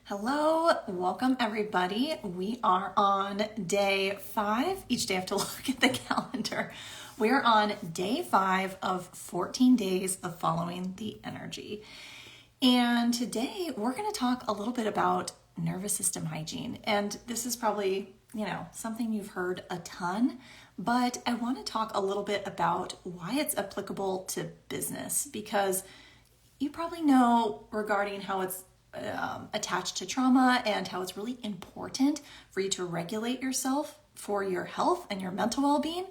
Hello, welcome everybody. We are on day 5. Each day I have to look at the calendar. We're on day 5 of 14 days of following the energy. And today we're going to talk a little bit about nervous system hygiene. And this is probably, something you've heard a ton, but I want to talk a little bit about why it's applicable to business, because you probably know regarding how it's attached to trauma and how it's really important for you to regulate yourself for your health and your mental well-being,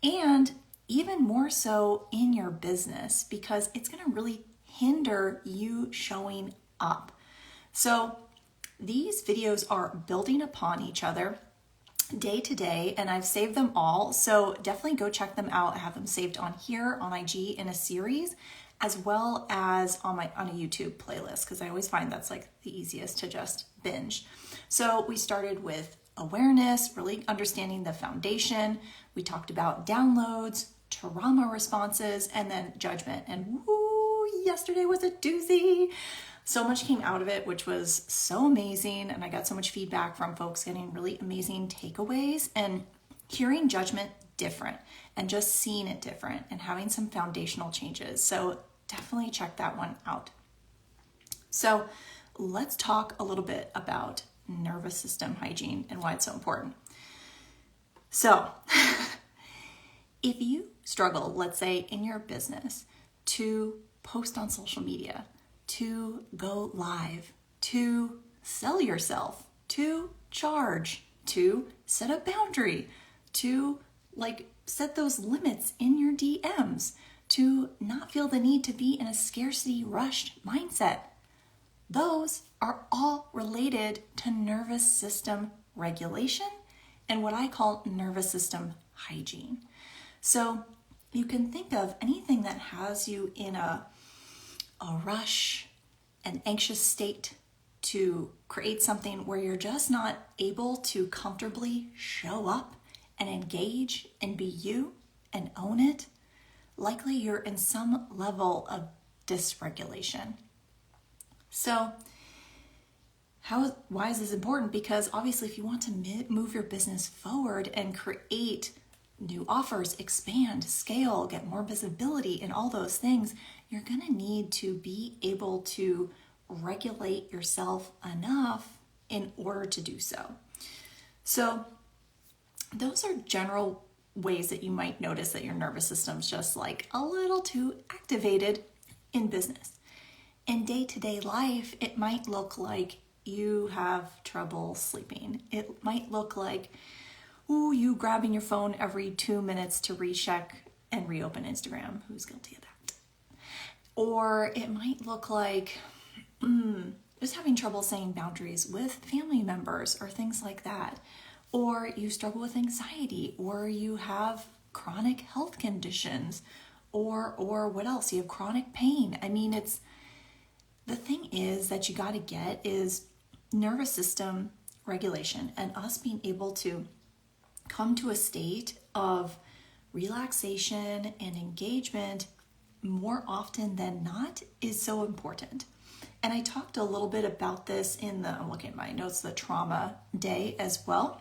and even more so in your business, because it's going to really hinder you showing up. So these videos are building upon each other day to day, and I've saved them all. So definitely go check them out. I have them saved on here on IG in a series, as well as on a YouTube playlist, because I always find that's like the easiest to just binge. So we started with awareness, really understanding the foundation. We talked about downloads, trauma responses, and then judgment. And woo, yesterday was a doozy. So much came out of it, which was so amazing. And I got so much feedback from folks getting really amazing takeaways and hearing judgment different and just seeing it different and having some foundational changes. So definitely check that one out. So let's talk a little bit about nervous system hygiene and why it's so important. So if you struggle, let's say in your business, to post on social media, to go live, to sell yourself, to charge, to set a boundary, to set those limits in your DMs, to not feel the need to be in a scarcity rushed mindset. Those are all related to nervous system regulation and what I call nervous system hygiene. So you can think of anything that has you in a rush, an anxious state to create something where you're just not able to comfortably show up and engage and be you and own it. Likely you're in some level of dysregulation. So why is this important? Because obviously if you want to move your business forward and create new offers, expand, scale, get more visibility and all those things, you're going to need to be able to regulate yourself enough in order to do so. So those are general ways that you might notice that your nervous system's just like a little too activated in business. In day-to-day life, it might look like you have trouble sleeping. It might look like, you grabbing your phone every 2 minutes to recheck and reopen Instagram. Who's guilty of that? Or it might look like just having trouble saying boundaries with family members or things like that. Or you struggle with anxiety, or you have chronic health conditions, or what else? You have chronic pain. I mean, the thing is that you got to get is nervous system regulation and us being able to come to a state of relaxation and engagement more often than not is so important. And I talked a little bit about this I'm looking at my notes, the trauma day as well.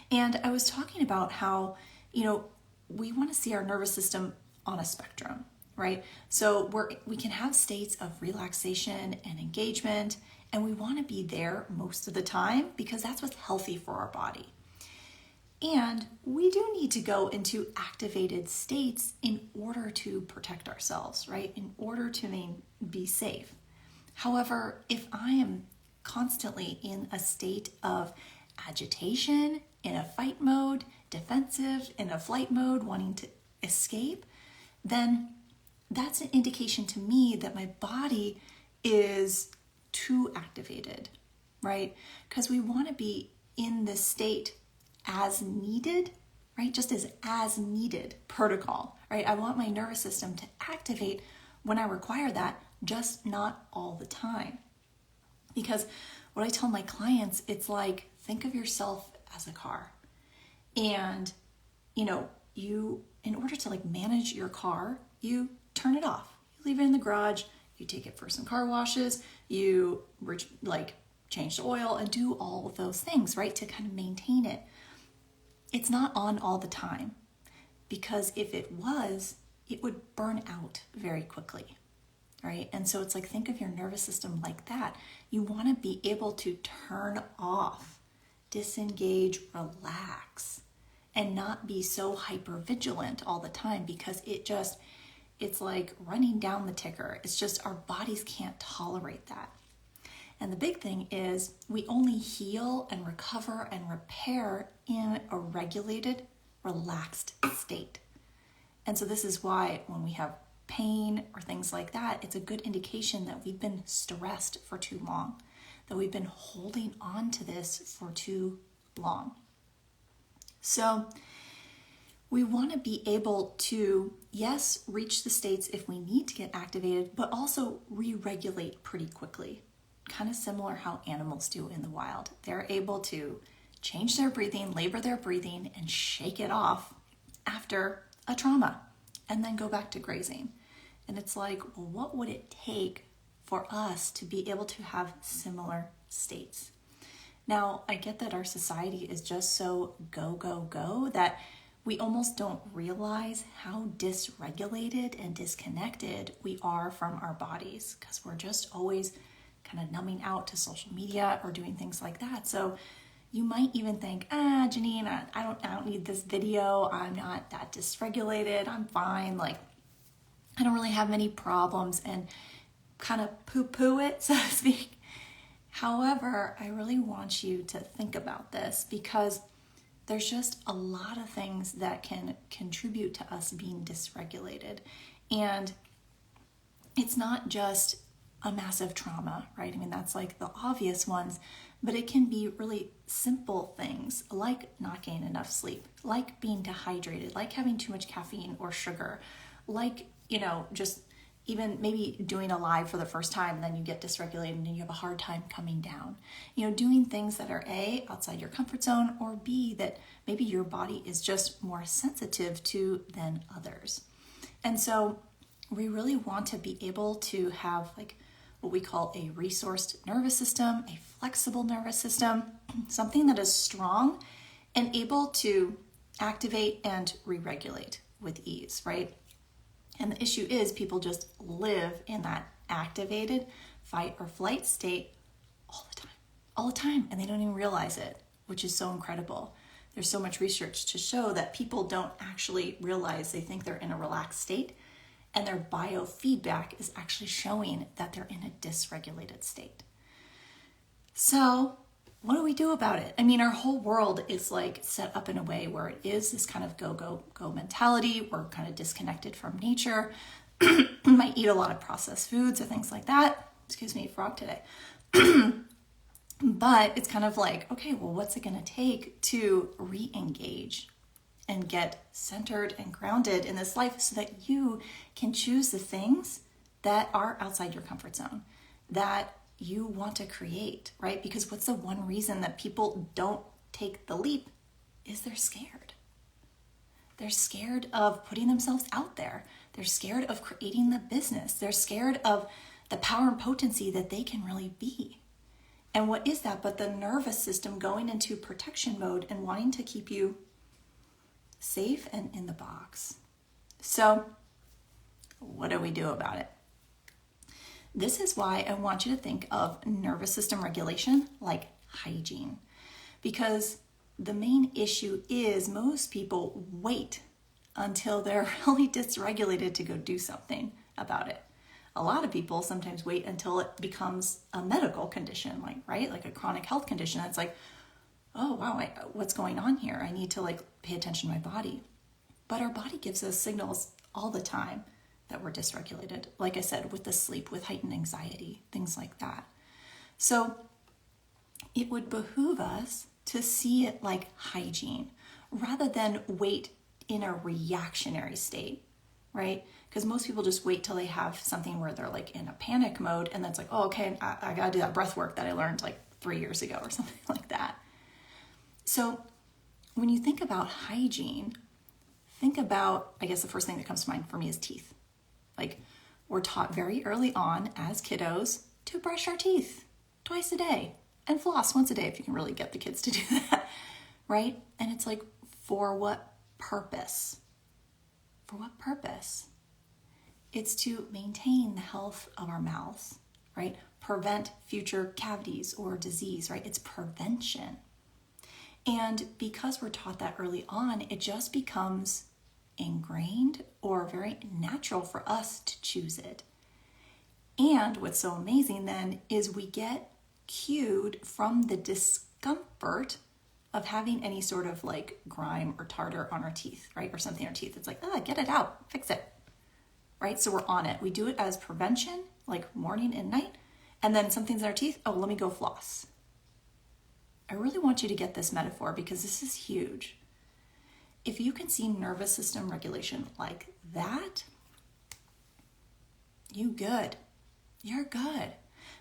And I was talking about how, we want to see our nervous system on a spectrum, right? So we can have states of relaxation and engagement, and we want to be there most of the time because that's what's healthy for our body. And we do need to go into activated states in order to protect ourselves, right? In order to be safe. However, if I am constantly in a state of agitation, in a fight mode, defensive, in a flight mode, wanting to escape, then that's an indication to me that my body is too activated, right? Because we want to be in this state as needed, right? Just as needed protocol, right? I want my nervous system to activate when I require that, just not all the time. Because what I tell my clients, it's like, think of yourself as a car. And, you, in order to manage your car, you turn it off. You leave it in the garage, you take it for some car washes, you like change the oil and do all of those things, right? To kind of maintain it. It's not on all the time, because if it was, it would burn out very quickly, right? And so it's like, think of your nervous system like that. You want to be able to turn off, disengage, relax, and not be so hyper vigilant all the time, because it's like running down the ticker. It's just our bodies can't tolerate that. And the big thing is we only heal and recover and repair in a regulated, relaxed state. And so this is why when we have pain or things like that, it's a good indication that we've been stressed for too long, that we've been holding on to this for too long. So we want to be able to, yes, reach the states if we need to get activated, but also re-regulate pretty quickly. Kind of similar how animals do in the wild. They're able to change their breathing, labor their breathing, and shake it off after a trauma, and then go back to grazing. And it's like, well, what would it take for us to be able to have similar states? Now, I get that our society is just so go, go, go that we almost don't realize how dysregulated and disconnected we are from our bodies, because we're just always kind of numbing out to social media or doing things like that. So you might even think, Janine, I don't need this video. I'm not that dysregulated. I'm fine. Like, I don't really have many problems, and kind of poo-poo it, so to speak. However, I really want you to think about this, because there's just a lot of things that can contribute to us being dysregulated. And it's not just a massive trauma, right? I mean, that's like the obvious ones, but it can be really simple things like not getting enough sleep, like being dehydrated, like having too much caffeine or sugar, like, just even maybe doing a live for the first time, and then you get dysregulated and you have a hard time coming down. Doing things that are A, outside your comfort zone, or B, that maybe your body is just more sensitive to than others. And so we really want to be able to have like what we call a resourced nervous system, a flexible nervous system, something that is strong and able to activate and re-regulate with ease, right? And the issue is people just live in that activated fight or flight state all the time, and they don't even realize it, which is so incredible. There's so much research to show that people don't actually realize they think they're in a relaxed state, and their biofeedback is actually showing that they're in a dysregulated state. So what do we do about it? I mean, our whole world is like set up in a way where it is this kind of go, go, go mentality. We're kind of disconnected from nature. Might eat a lot of processed foods or things like that. Excuse me, frog today. But it's kind of like, okay, well, what's it going to take to re-engage and get centered and grounded in this life so that you can choose the things that are outside your comfort zone, that you want to create, right? Because what's the one reason that people don't take the leap is they're scared. They're scared of putting themselves out there. They're scared of creating the business. They're scared of the power and potency that they can really be. And what is that but the nervous system going into protection mode and wanting to keep you safe and in the box? So what do we do about it? This is why I want you to think of nervous system regulation like hygiene, because the main issue is most people wait until they're really dysregulated to go do something about it. A lot of people sometimes wait until it becomes a medical condition, like a chronic health condition. It's like, oh wow, what's going on here? I need to pay attention to my body. But our body gives us signals all the time that we're dysregulated. Like I said, with the sleep, with heightened anxiety, things like that. So it would behoove us to see it like hygiene rather than wait in a reactionary state, right? Because most people just wait till they have something where they're in a panic mode, and that's like, oh, okay, I gotta do that breath work that I learned 3 years ago or something like that. So when you think about hygiene, think about, I guess the first thing that comes to mind for me is teeth. we're taught very early on as kiddos to brush our teeth twice a day and floss once a day if you can really get the kids to do that, right? And it's like, for what purpose? For what purpose? It's to maintain the health of our mouths, right? Prevent future cavities or disease, right? It's prevention. And because we're taught that early on, it just becomes ingrained or very natural for us to choose it. And what's so amazing then is we get cued from the discomfort of having any sort of like grime or tartar on our teeth, right? Or something on our teeth. It's like, get it out, fix it, right? So we're on it. We do it as prevention, like morning and night. And then something's in our teeth. Oh, let me go floss. I really want you to get this metaphor because this is huge. If you can see nervous system regulation like that, you're good.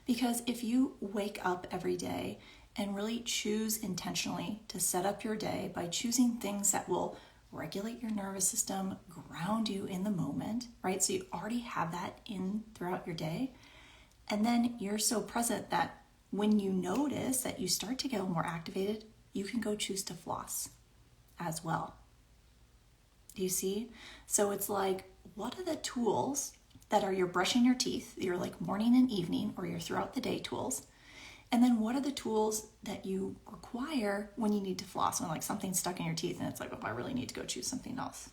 Because if you wake up every day and really choose intentionally to set up your day by choosing things that will regulate your nervous system, ground you in the moment, right? So you already have that in throughout your day. And then you're so present that when you notice that you start to get more activated, you can go choose to floss as well. Do you see? So it's like, what are the tools that are your brushing your teeth, your like morning and evening or your throughout the day tools? And then what are the tools that you require when you need to floss, when like something's stuck in your teeth and it's like, oh, I really need to go choose something else,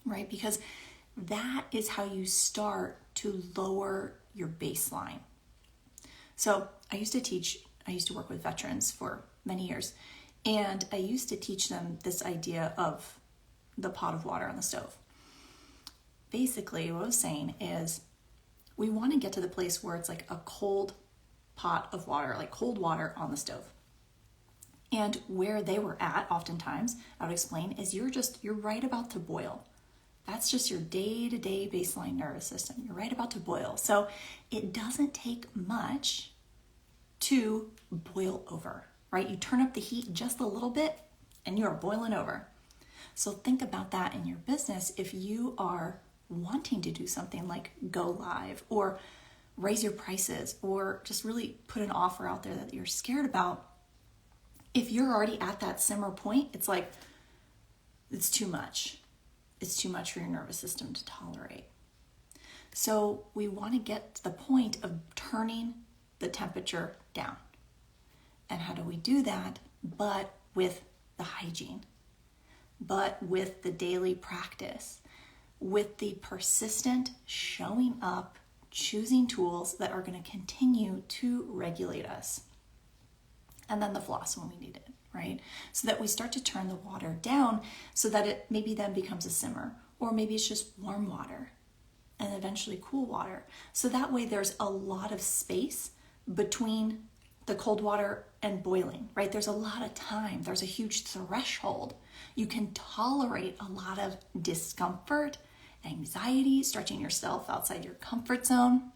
right? Because that is how you start to lower your baseline. So I used to work with veterans for many years, and I used to teach them this idea of the pot of water on the stove. Basically, what I was saying is we want to get to the place where it's like a cold pot of water, like cold water on the stove. And where they were at, oftentimes, I would explain, is you're right about to boil. That's just your day-to-day baseline nervous system. You're right about to boil. So it doesn't take much to boil over, right? You turn up the heat just a little bit and you're boiling over. So think about that in your business. If you are wanting to do something like go live or raise your prices or just really put an offer out there that you're scared about, if you're already at that simmer point, it's like, it's too much. It's too much for your nervous system to tolerate. So we want to get to the point of turning the temperature down. And how do we do that? But with the hygiene, but with the daily practice, with the persistent showing up, choosing tools that are going to continue to regulate us. And then the floss when we need it, right? So that we start to turn the water down so that it maybe then becomes a simmer, or maybe it's just warm water and eventually cool water. So that way there's a lot of space between the cold water and boiling, right? There's a lot of time. There's a huge threshold. You can tolerate a lot of discomfort, anxiety, stretching yourself outside your comfort zone,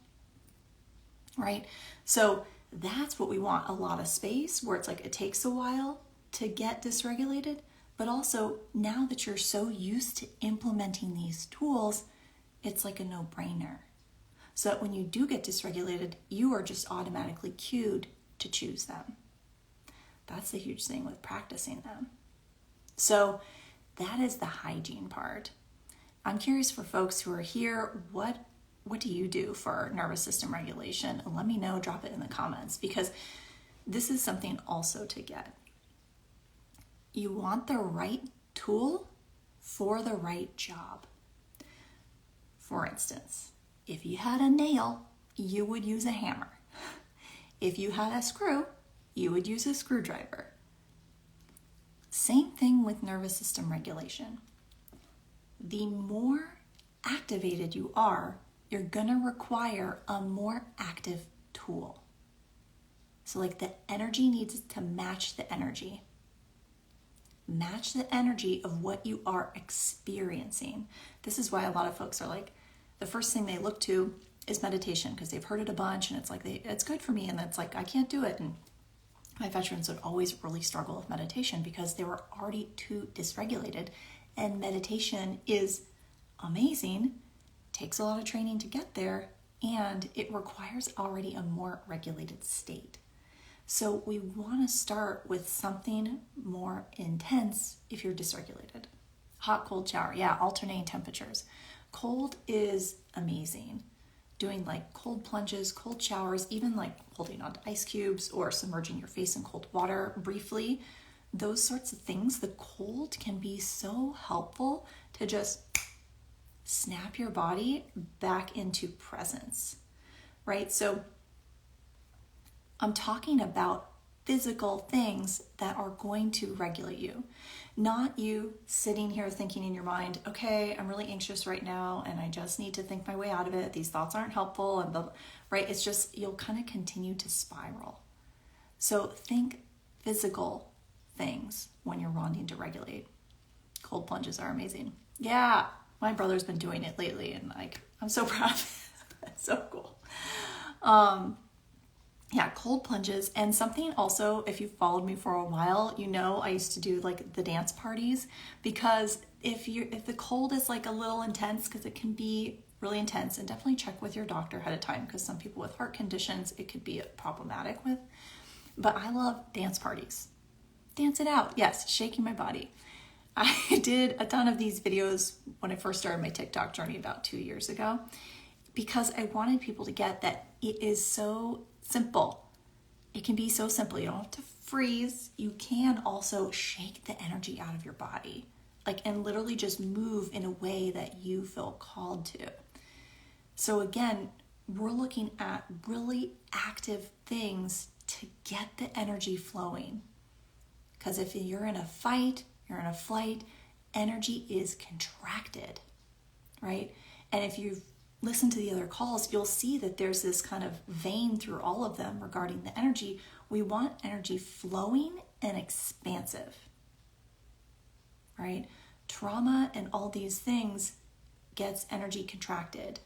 right? So that's what we want, a lot of space where it's like it takes a while to get dysregulated, but also now that you're so used to implementing these tools, it's like a no-brainer. So that when you do get dysregulated, you are just automatically cued to choose them. That's the huge thing with practicing them. So that is the hygiene part. I'm curious for folks who are here, what do you do for nervous system regulation? And let me know, drop it in the comments, because this is something also to get. You want the right tool for the right job. For instance, if you had a nail, you would use a hammer. If you had a screw, you would use a screwdriver. Same thing with nervous system regulation. The more activated you are, you're gonna require a more active tool. So like the energy needs to match the energy. Match the energy of what you are experiencing. This is why a lot of folks are like, the first thing they look to is meditation because they've heard it a bunch and it's like, it's good for me. And it's like, I can't do it. And my veterans would always really struggle with meditation because they were already too dysregulated. And meditation is amazing takes a lot of training to get there, and it requires already a more regulated state. So we want to start with something more intense if you're dysregulated. Hot, cold shower, yeah, alternating temperatures. Cold is amazing. Doing like cold plunges, cold showers, even like holding onto ice cubes or submerging your face in cold water briefly. Those sorts of things, the cold can be so helpful to just snap your body back into presence, right? So I'm talking about physical things that are going to regulate you, not you sitting here thinking in your mind, okay, I'm really anxious right now and I just need to think my way out of it. These thoughts aren't helpful, and right? It's just, you'll kind of continue to spiral. So think physical things when you're wanting to regulate. Cold plunges are amazing. Yeah, my brother's been doing it lately, and like, I'm so proud of it. It's so cool. Yeah, cold plunges. And something also, if you've followed me for a while, you know I used to do like the dance parties, because if the cold is like a little intense, because it can be really intense, and definitely check with your doctor ahead of time, because some people with heart conditions it could be problematic with. But I love dance parties. Dance it out. Yes, shaking my body. I did a ton of these videos when I first started my TikTok journey about 2 years ago, because I wanted people to get that it is so simple. It can be so simple. You don't have to freeze. You can also shake the energy out of your body, like, and literally just move in a way that you feel called to. So again, we're looking at really active things to get the energy flowing. Because if you're in a fight, you're in a flight, energy is contracted, right? And if you've listened to the other calls, you'll see that there's this kind of vein through all of them regarding the energy. We want energy flowing and expansive, right? Trauma and all these things gets energy contracted.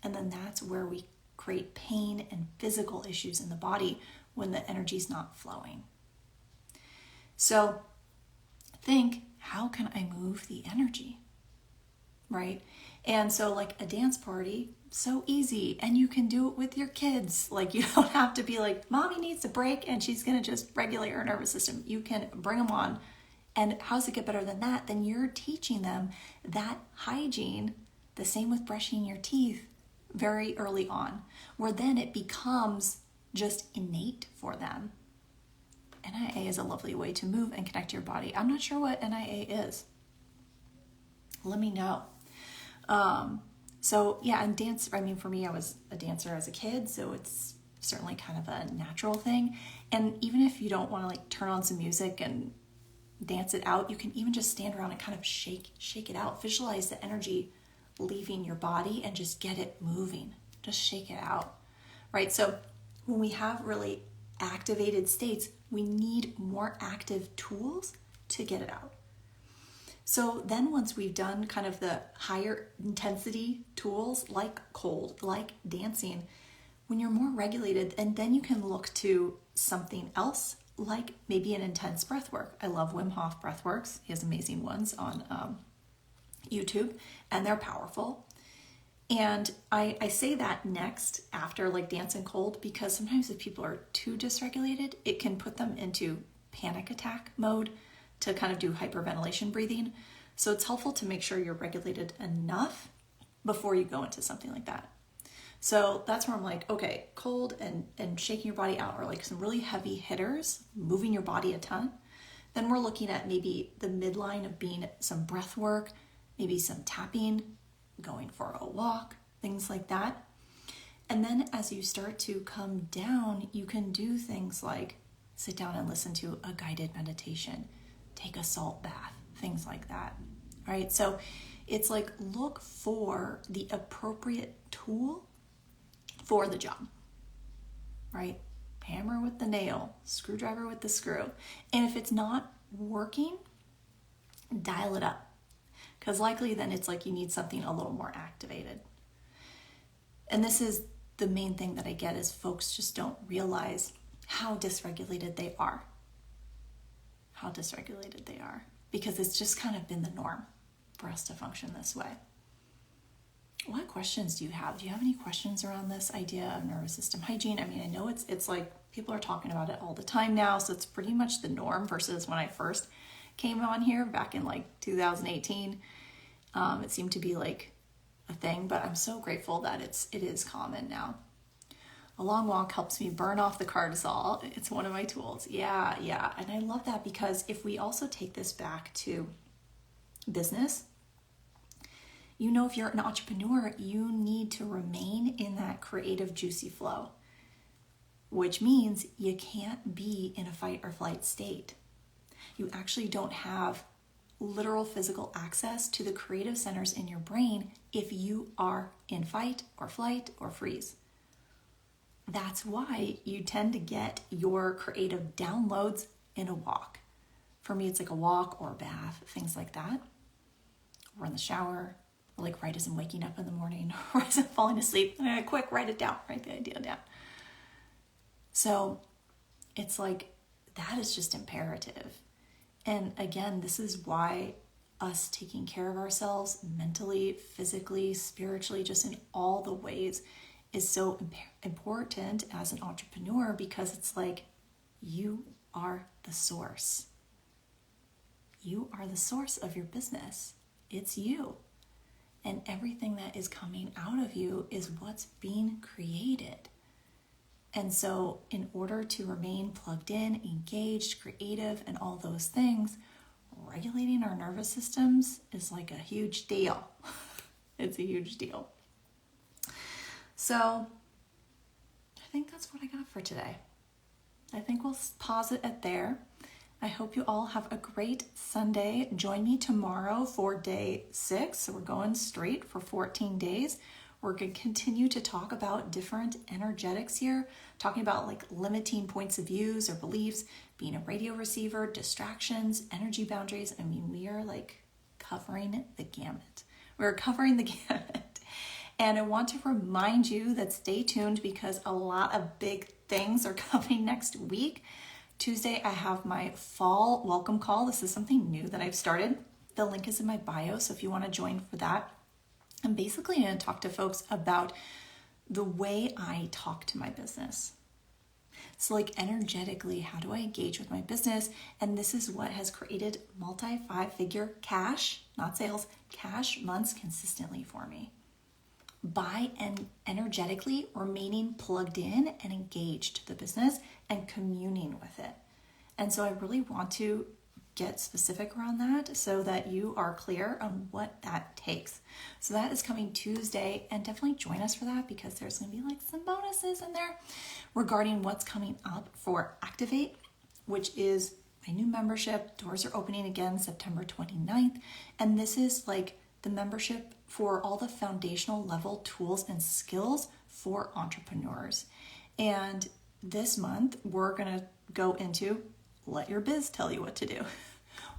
And then that's where we create pain and physical issues in the body when the energy's not flowing. So think, how can I move the energy, right? And so like a dance party, so easy. And you can do it with your kids. Like, you don't have to be like, mommy needs a break and she's going to just regulate her nervous system. You can bring them on. And how does it get better than that? Then you're teaching them that hygiene, the same with brushing your teeth, very early on, where then it becomes just innate for them. NIA is a lovely way to move and connect to your body. I'm not sure what NIA is. Let me know. So yeah, and dance, I mean, for me, I was a dancer as a kid, so it's certainly kind of a natural thing. And even if you don't want to like turn on some music and dance it out, you can even just stand around and kind of shake it out. Visualize the energy leaving your body and just get it moving. Just shake it out, right? So when we have really activated states, we need more active tools to get it out. So then once we've done kind of the higher intensity tools like cold, like dancing, when you're more regulated, and then you can look to something else, like maybe an intense breath work. I love Wim Hof breath works. He has amazing ones on YouTube, and they're powerful. And I say that next after like dance and cold, because sometimes if people are too dysregulated, it can put them into panic attack mode to kind of do hyperventilation breathing. So it's helpful to make sure you're regulated enough before you go into something like that. So that's where I'm like, okay, cold and shaking your body out are like some really heavy hitters, moving your body a ton. Then we're looking at maybe the midline of being some breath work, maybe some tapping, going for a walk, things like that. And then as you start to come down, you can do things like sit down and listen to a guided meditation, take a salt bath, things like that, right? So it's like, look for the appropriate tool for the job, right? Hammer with the nail, screwdriver with the screw. And if it's not working, dial it up. Because likely then it's like you need something a little more activated. And this is the main thing that I get, is folks just don't realize how dysregulated they are. How dysregulated they are. Because it's just kind of been the norm for us to function this way. What questions do you have? Do you have any questions around this idea of nervous system hygiene? I mean, I know it's like people are talking about it all the time now, so it's pretty much the norm versus when I first came on here back in like 2018. It seemed to be like a thing, but I'm so grateful that it is common now. A long walk helps me burn off the cortisol. It's one of my tools. Yeah. And I love that because if we also take this back to business, you know, if you're an entrepreneur, you need to remain in that creative, juicy flow, which means you can't be in a fight or flight state. You actually don't have literal physical access to the creative centers in your brain if you are in fight or flight or freeze. That's why you tend to get your creative downloads in a walk. For me, it's like a walk or a bath, things like that. Or in the shower, or like right as I'm waking up in the morning, or as I'm falling asleep, and I quick write it down, write the idea down. So it's like, that is just imperative. And again, this is why us taking care of ourselves mentally, physically, spiritually, just in all the ways is so important as an entrepreneur, because it's like you are the source. You are the source of your business. It's you. And everything that is coming out of you is what's being created. And so in order to remain plugged in, engaged, creative, and all those things, regulating our nervous systems is like a huge deal. It's a huge deal. So I think that's what I got for today. I think we'll pause it at there. I hope you all have a great Sunday. Join me tomorrow for day 6. So we're going straight for 14 days. We're going to continue to talk about different energetics here, talking about like limiting points of views or beliefs, being a radio receiver, distractions, energy boundaries. I mean, we are like covering the gamut. We're covering the gamut. And I want to remind you that stay tuned because a lot of big things are coming next week. Tuesday, I have my fall welcome call. This is something new that I've started. The link is in my bio, so if you want to join for that. I'm basically going to talk to folks about the way I talk to my business. So like energetically, how do I engage with my business? And this is what has created multi-5-figure cash, not sales, cash months consistently for me. By and energetically remaining plugged in and engaged to the business and communing with it. And so I really want to get specific around that so that you are clear on what that takes. So that is coming Tuesday, and definitely join us for that because there's going to be like some bonuses in there regarding what's coming up for Activate, which is my new membership. Doors are opening again September 29th. And this is like the membership for all the foundational level tools and skills for entrepreneurs. And this month, we're going to go into let your biz tell you what to do,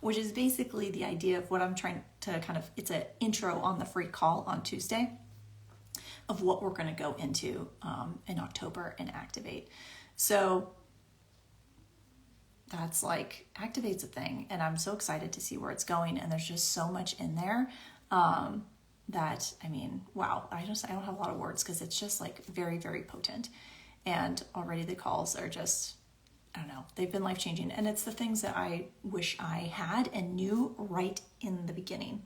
which is basically the idea of what I'm trying to it's an intro on the free call on Tuesday of what we're going to go into in October and Activate. So that's like, Activate's a thing, and I'm so excited to see where it's going. And there's just so much in there that, I mean, wow, I don't have a lot of words because it's just like very, very potent. And already the calls are just, I don't know, they've been life-changing. And it's the things that I wish I had and knew right in the beginning.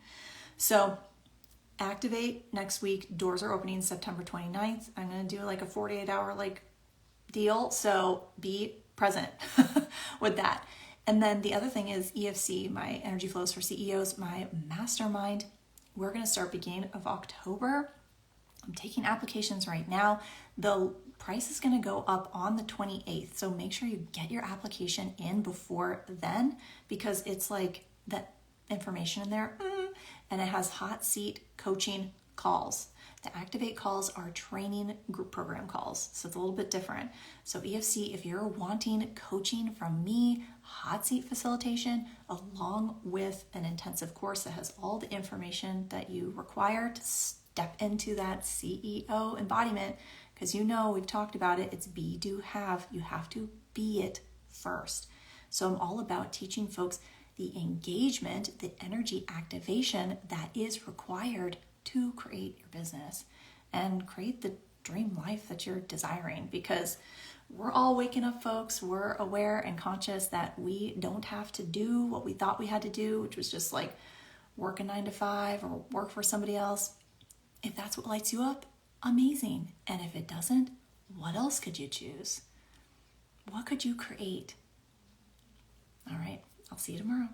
So Activate next week, doors are opening September 29th. I'm going to do like a 48-hour like deal. So be present with that. And then the other thing is EFC, my Energy Flows for CEOs, my mastermind. We're going to start beginning of October. I'm taking applications right now. The price is going to go up on the 28th. So make sure you get your application in before then, because it's like that information in there. And it has hot seat coaching calls. The Activate calls are training group program calls. So it's a little bit different. So EFC, if you're wanting coaching from me, hot seat facilitation, along with an intensive course that has all the information that you require to step into that CEO embodiment, because you know, we've talked about it, it's be, do, have. You have to be it first. So I'm all about teaching folks the engagement, the energy activation that is required to create your business and create the dream life that you're desiring, because we're all waking up, folks. We're aware and conscious that we don't have to do what we thought we had to do, which was just like work a 9 to 5 or work for somebody else. If that's what lights you up, amazing. And if it doesn't, what else could you choose? What could you create? All right, I'll see you tomorrow.